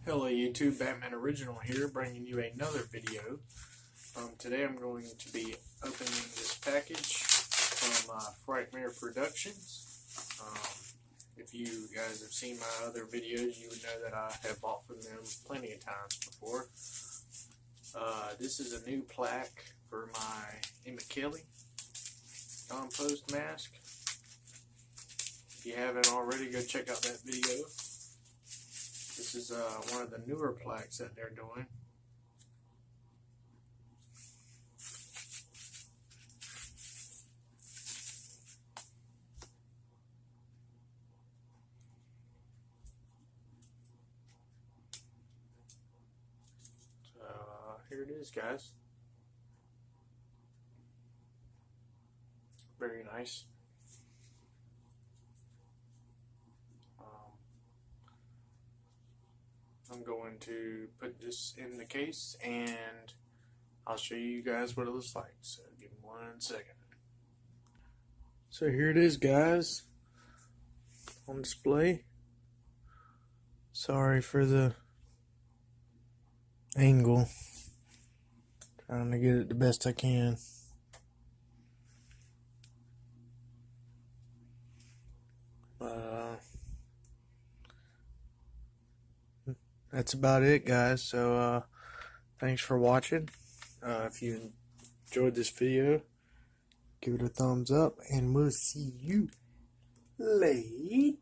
Hello YouTube, Batman Original here, bringing you another video. Today I'm going to be opening this package from Frightmare Productions. If you guys have seen my other videos, you would know that I have bought from them plenty of times before. This is a new plaque for my Emma Kelly compost mask. If you haven't already, go check out that video. This is one of the newer plaques that they're doing. So here it is, guys. Very nice. I'm going to put this in the case and I'll show you guys what it looks like. So give me 1 second. So here it is, guys, on display. Sorry for the angle. Trying to get it the best I can. That's about it, guys. So thanks for watching. If you enjoyed this video, give it a thumbs up and we'll see you later.